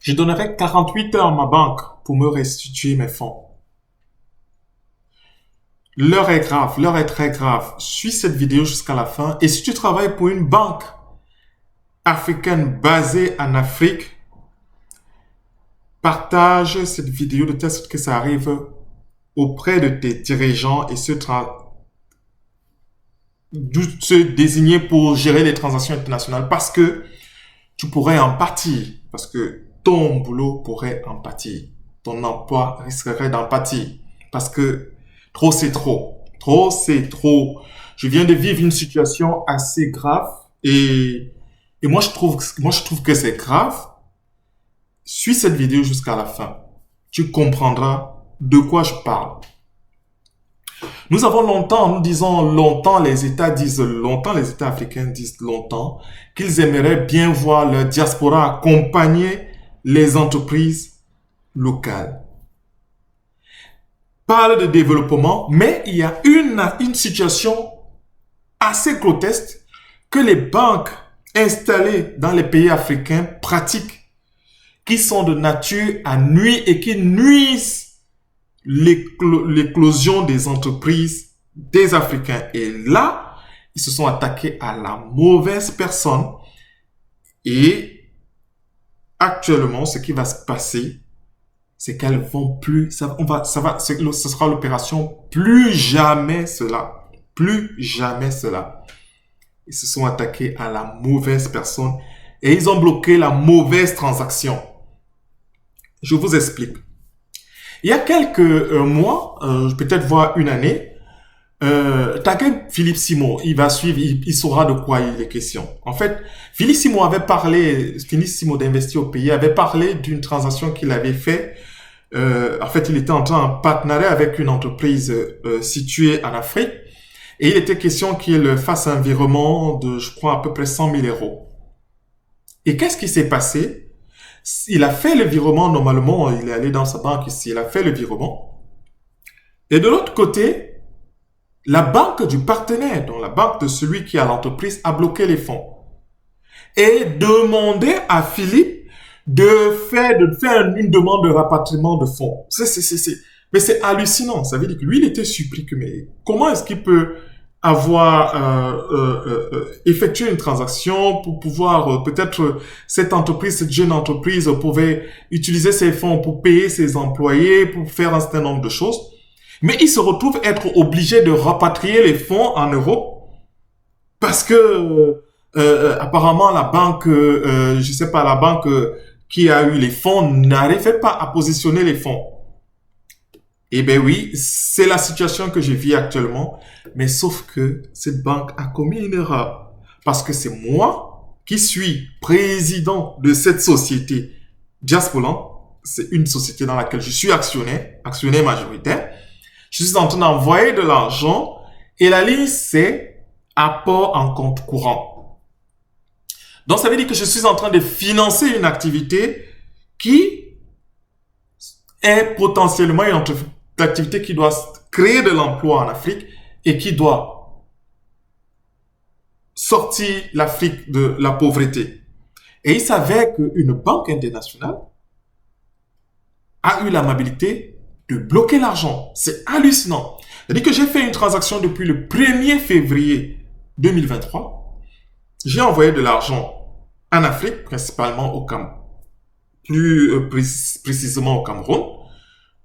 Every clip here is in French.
Je donnerai 48 heures à ma banque pour me restituer mes fonds. L'heure est grave, l'heure est très grave. Suis cette vidéo jusqu'à la fin. Et si tu travailles pour une banque africaine basée en Afrique, partage cette vidéo de telle sorte que ça arrive auprès de tes dirigeants et se désigner pour gérer les transactions internationales parce que tu pourrais en pâtir, parce que ton boulot pourrait en pâtir, ton emploi risquerait d'en pâtir, parce que trop c'est trop, trop c'est trop. Je viens de vivre une situation assez grave et moi je trouve que c'est grave. Suis cette vidéo jusqu'à la fin. Tu comprendras de quoi je parle. Nous avons longtemps, nous disons longtemps, les États disent longtemps, les États africains disent longtemps qu'ils aimeraient bien voir leur diaspora accompagner les entreprises locales. Parle de développement, mais il y a une situation assez grotesque que les banques installées dans les pays africains pratiquent, qui sont de nature à nuire et qui nuisent l'éclosion des entreprises des Africains. Et là, ils se sont attaqués à la mauvaise personne. Et actuellement, ce qui va se passer, c'est qu'elles vont plus, ce sera l'opération plus jamais cela. Plus jamais cela. Ils se sont attaqués à la mauvaise personne et ils ont bloqué la mauvaise transaction. Je vous explique. Il y a quelques mois, peut-être voire une année, taguez Philippe Simon, il va suivre, il saura de quoi il est question. En fait, Philippe Simon d'Investir au pays, avait parlé d'une transaction qu'il avait fait. En fait, il était en partenariat avec une entreprise située en Afrique et il était question qu'il fasse un virement de, je crois, à peu près 100 000 euros. Et qu'est-ce qui s'est passé? Il a fait le virement normalement, il est allé dans sa banque ici, il a fait le virement. Et de l'autre côté, la banque du partenaire, donc la banque de celui qui a l'entreprise, a bloqué les fonds. Et demandé à Philippe de faire une demande de rapatriement de fonds. Mais c'est hallucinant. Ça veut dire que lui, il était surpris que, mais comment est-ce qu'il peut avoir effectué une transaction pour pouvoir peut-être cette jeune entreprise pouvait utiliser ses fonds pour payer ses employés, pour faire un certain nombre de choses, mais il se retrouve être obligé de rapatrier les fonds en Europe parce que apparemment la banque, je sais pas, la banque qui a eu les fonds n'arrivait pas à positionner les fonds. Eh ben oui, c'est la situation que je vis actuellement, mais sauf que cette banque a commis une erreur. Parce que c'est moi qui suis président de cette société Diaspolan. C'est une société dans laquelle je suis actionnaire majoritaire. Je suis en train d'envoyer de l'argent et la ligne c'est apport en compte courant. Donc ça veut dire que je suis en train de financer une activité qui est potentiellement une activité qui doit créer de l'emploi en Afrique et qui doit sortir l'Afrique de la pauvreté. Et il s'avère qu'une banque internationale a eu l'amabilité de bloquer l'argent. C'est hallucinant. C'est-à-dire que j'ai fait une transaction depuis le 1er février 2023. J'ai envoyé de l'argent en Afrique, principalement au Cameroun, précisément au Cameroun.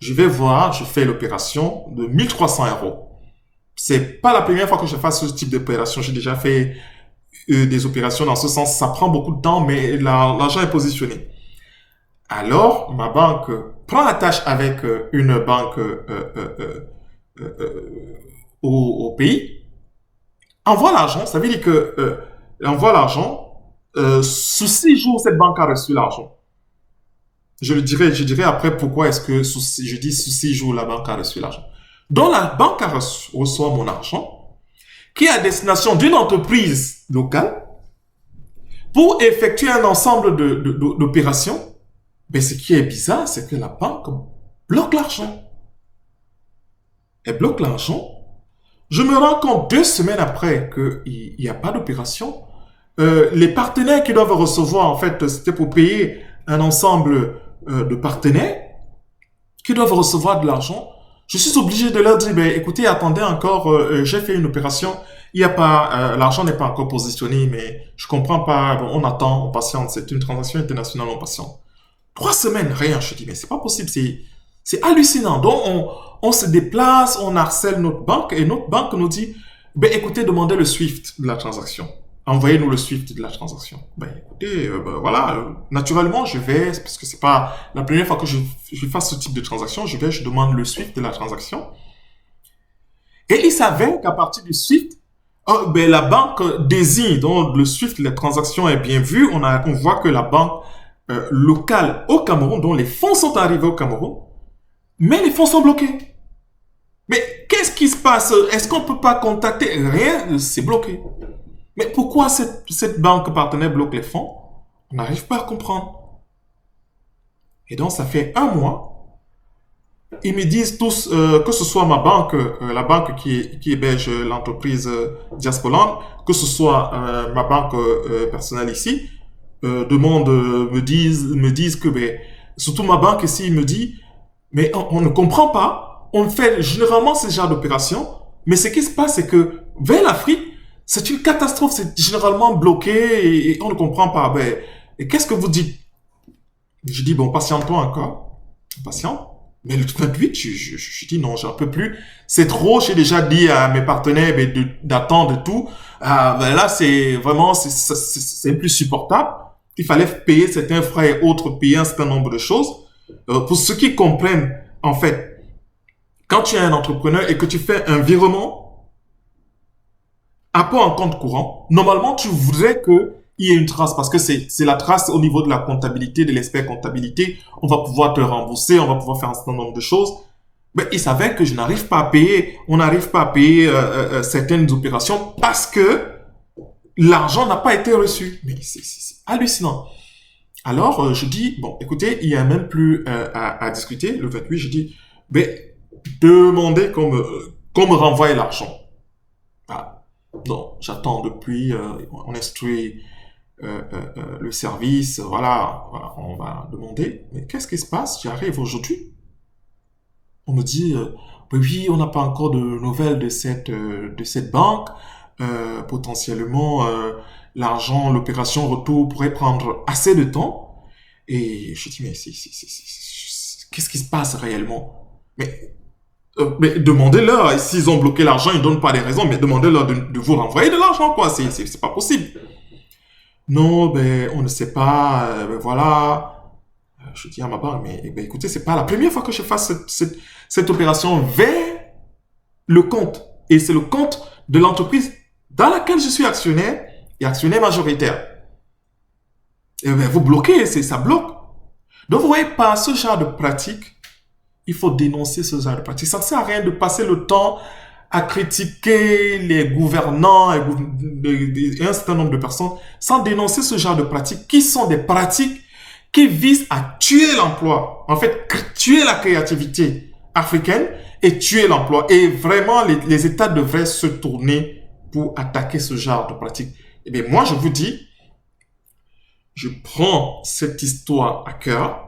Je vais voir, je fais l'opération de 1300 euros. C'est pas la première fois que je fasse ce type d'opération. J'ai déjà fait des opérations dans ce sens. Ça prend beaucoup de temps, mais l'argent est positionné. Alors, ma banque prend attache avec une banque au pays, envoie l'argent. Ça veut dire que envoie l'argent. Sous 6 jours, cette banque a reçu l'argent. Je dirai après pourquoi est-ce que je dis sous 6 jours, la banque a reçu l'argent. Donc, la banque reçoit mon argent, qui est à destination d'une entreprise locale, pour effectuer un ensemble d'opérations. Mais ce qui est bizarre, c'est que la banque bloque l'argent. Elle bloque l'argent. Je me rends compte 2 semaines après qu'il n'y a pas d'opération. Les partenaires qui doivent recevoir, en fait, c'était pour payer un ensemble de partenaires qui doivent recevoir de l'argent. Je suis obligé de leur dire, ben, écoutez, attendez encore, j'ai fait une opération, il y a pas, l'argent n'est pas encore positionné, mais je comprends pas, bon, on attend, on patiente, c'est une transaction internationale, on patiente. 3 semaines, rien, je dis, mais c'est pas possible, c'est hallucinant. Donc, on se déplace, on harcèle notre banque, et notre banque nous dit, ben, écoutez, demandez le SWIFT de la transaction. Envoyez-nous le SWIFT de la transaction. Ben, écoutez, ben, voilà, naturellement, je vais, parce que c'est pas la première fois que je fasse ce type de transaction, je demande le SWIFT de la transaction. Et il s'avère qu'à partir du SWIFT, ben, la banque désigne, donc le SWIFT, la transaction est bien vue, on voit que la banque locale au Cameroun, dont les fonds sont arrivés au Cameroun, mais les fonds sont bloqués. Mais qu'est-ce qui se passe? Est-ce qu'on peut pas contacter? Rien, c'est bloqué. Mais pourquoi cette banque partenaire bloque les fonds? On n'arrive pas à comprendre. Et donc, ça fait 1 mois. Ils me disent tous, que ce soit ma banque, la banque qui héberge l'entreprise Diasporland, que ce soit ma banque personnelle ici, me disent que, ben, surtout ma banque ici, il me dit, mais on ne comprend pas. On fait généralement ce genre d'opération, mais ce qui se passe, c'est que vers l'Afrique, c'est une catastrophe, c'est généralement bloqué et on ne comprend pas. Ben, et qu'est-ce que vous dites? Je dis, bon, patiente-toi encore. Patiente. Mais le 28, je dis non, j'en peux plus. C'est trop, j'ai déjà dit à mes partenaires ben, d'attendre tout. Ben là, c'est vraiment, c'est plus supportable. Il fallait payer certains frais et autres, payer un certain nombre de choses. Pour ceux qui comprennent, en fait, quand tu es un entrepreneur et que tu fais un virement, apport en compte courant, normalement, tu voudrais qu'il y ait une trace parce que c'est la trace au niveau de la comptabilité, de l'expert comptabilité. On va pouvoir te rembourser, on va pouvoir faire un certain nombre de choses. Mais il s'avère que je n'arrive pas à payer, on n'arrive pas à payer certaines opérations parce que l'argent n'a pas été reçu. Mais c'est hallucinant. Alors, je dis, bon, écoutez, il n'y a même plus à discuter. Le 28, je dis, ben, demandez qu'on me renvoie l'argent. Voilà. Donc, j'attends depuis, on instruit le service, voilà, on va demander, mais qu'est-ce qui se passe? J'arrive aujourd'hui. On me dit, oui, on n'a pas encore de nouvelles de cette banque. Potentiellement, l'argent, l'opération retour pourrait prendre assez de temps. Et je dis, mais qu'est-ce qui se passe réellement? Mais demandez-leur, s'ils ont bloqué l'argent, ils ne donnent pas les raisons, mais demandez-leur de vous renvoyer de l'argent, quoi. C'est pas possible. Non, ben, on ne sait pas, ben voilà. Je dis à ma banque, mais ben, écoutez, c'est pas la première fois que je fasse cette opération vers le compte. Et c'est le compte de l'entreprise dans laquelle je suis actionnaire et actionnaire majoritaire. Et ben, vous bloquez, ça bloque. Donc, vous voyez, par ce genre de pratique, il faut dénoncer ce genre de pratique. Ça ne sert à rien de passer le temps à critiquer les gouvernants et un certain nombre de personnes sans dénoncer ce genre de pratiques qui sont des pratiques qui visent à tuer l'emploi. En fait, tuer la créativité africaine et tuer l'emploi. Et vraiment, les États devraient se tourner pour attaquer ce genre de pratiques. Eh bien, moi, je vous dis, je prends cette histoire à cœur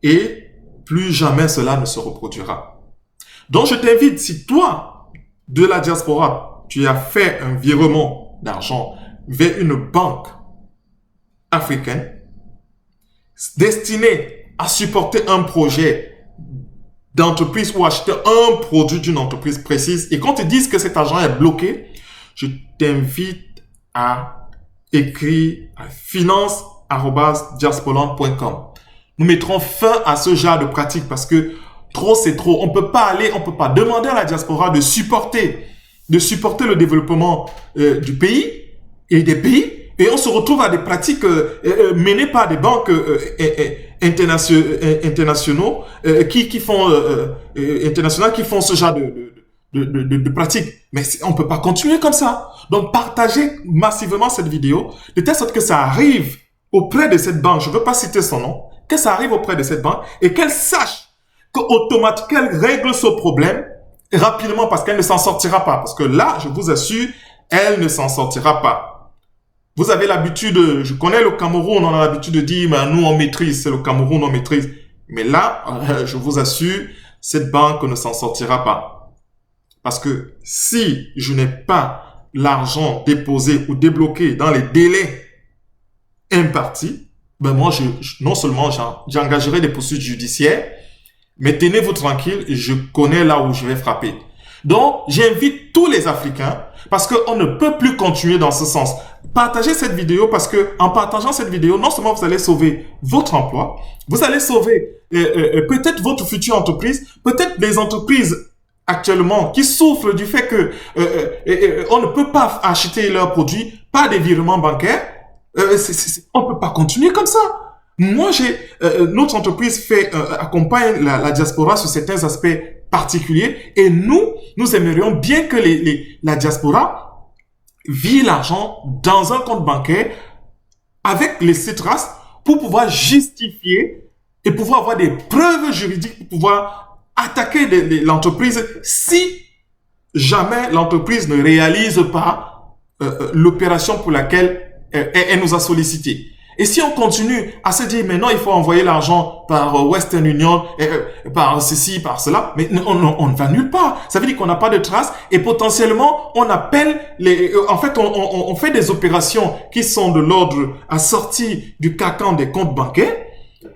et plus jamais cela ne se reproduira. Donc, je t'invite, si toi, de la diaspora, tu as fait un virement d'argent vers une banque africaine destinée à supporter un projet d'entreprise ou acheter un produit d'une entreprise précise et qu'on te dise que cet argent est bloqué, je t'invite à écrire à finance@diasporland.com. Nous mettrons fin à ce genre de pratique parce que trop, c'est trop. On peut pas demander à la diaspora de supporter le développement du pays et des pays. Et on se retrouve à des pratiques menées par des banques internationaux qui font ce genre de pratiques. Mais on peut pas continuer comme ça. Donc, partagez massivement cette vidéo de telle sorte que ça arrive auprès de cette banque. Je veux pas citer son nom. Que ça arrive auprès de cette banque et qu'elle sache qu'automatiquement, elle règle ce problème rapidement parce qu'elle ne s'en sortira pas. Parce que là, je vous assure, elle ne s'en sortira pas. Vous avez l'habitude, je connais le Cameroun, on a l'habitude de dire, mais nous on maîtrise, c'est le Cameroun, on maîtrise. Mais là, je vous assure, cette banque ne s'en sortira pas. Parce que si je n'ai pas l'argent déposé ou débloqué dans les délais impartis, ben moi, non seulement j'engagerai des poursuites judiciaires, mais tenez-vous tranquille, je connais là où je vais frapper. Donc, j'invite tous les Africains, parce qu'on ne peut plus continuer dans ce sens. Partagez cette vidéo parce que en partageant cette vidéo, non seulement vous allez sauver votre emploi, vous allez sauver peut-être votre future entreprise, peut-être des entreprises actuellement qui souffrent du fait que on ne peut pas acheter leurs produits par des virements bancaires. On peut pas continuer comme ça. Moi, notre entreprise accompagne la diaspora sur certains aspects particuliers et nous aimerions bien que la diaspora vire l'argent dans un compte bancaire avec les CITRAS pour pouvoir justifier et pouvoir avoir des preuves juridiques pour pouvoir attaquer l'entreprise si jamais l'entreprise ne réalise pas l'opération pour laquelle elle nous a sollicité. Et si on continue à se dire, mais non, il faut envoyer l'argent par Western Union, par ceci, par cela, mais on ne va nulle part. Ça veut dire qu'on n'a pas de traces et potentiellement, on appelle en fait, on fait des opérations qui sont de l'ordre assorti du carcan des comptes bancaires.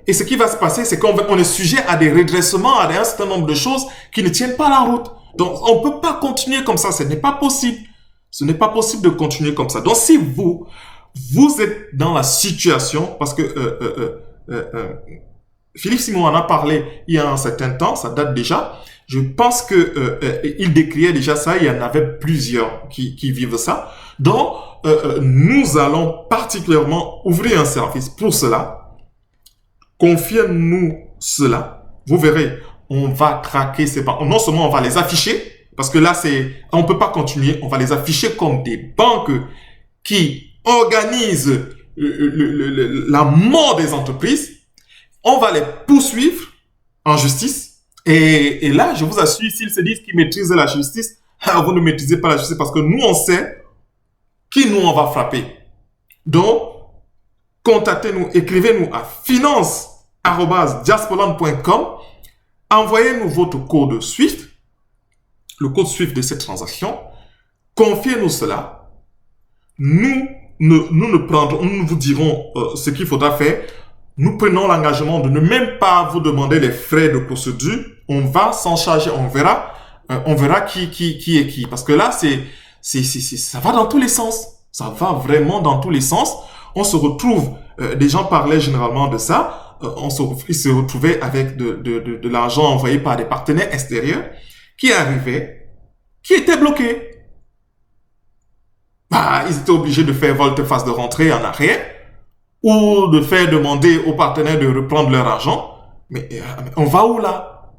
Et ce qui va se passer, c'est qu'on est sujet à des redressements, à un certain nombre de choses qui ne tiennent pas la route. Donc, on ne peut pas continuer comme ça. Ce n'est pas possible. Ce n'est pas possible de continuer comme ça. Donc, si vous êtes dans la situation, parce que Philippe Simon en a parlé il y a un certain temps, ça date déjà. Je pense que il décriait déjà ça. Il y en avait plusieurs qui vivent ça. Donc, nous allons particulièrement ouvrir un service pour cela. Confiez-nous cela. Vous verrez, on va craquer ces banques. Non seulement on va les afficher, parce que là, on peut pas continuer. On va les afficher comme des banques qui organisent la mort des entreprises. On va les poursuivre en justice. Et là, je vous assure, s'ils se disent qu'ils maîtrisent la justice, vous ne maîtrisez pas la justice parce que nous, on sait qui nous, on va frapper. Donc, contactez-nous, écrivez-nous à finance@diasporland.com. Envoyez-nous votre code SWIFT, le code SWIFT de cette transaction. Confiez-nous cela. Nous vous dirons ce qu'il faudra faire. Nous prenons l'engagement de ne même pas vous demander les frais de procédure. On va s'en charger. On verra qui est qui. Parce que là, ça va dans tous les sens. Ça va vraiment dans tous les sens. On se retrouve, des gens parlaient généralement de ça, ils se retrouvaient avec de l'argent envoyé par des partenaires extérieurs qui arrivaient, qui étaient bloqués. Ils étaient obligés de faire volte-face de rentrer en arrière ou de faire demander aux partenaires de reprendre leur argent. Mais on va où là?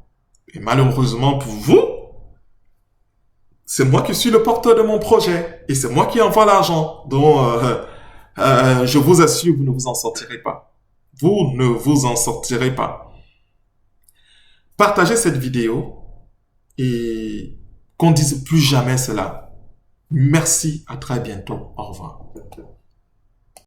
Et malheureusement pour vous, c'est moi qui suis le porteur de mon projet et c'est moi qui envoie l'argent. Donc, je vous assure, vous ne vous en sortirez pas. Vous ne vous en sortirez pas. Partagez cette vidéo et qu'on ne dise plus jamais cela. Merci, à très bientôt. Au revoir.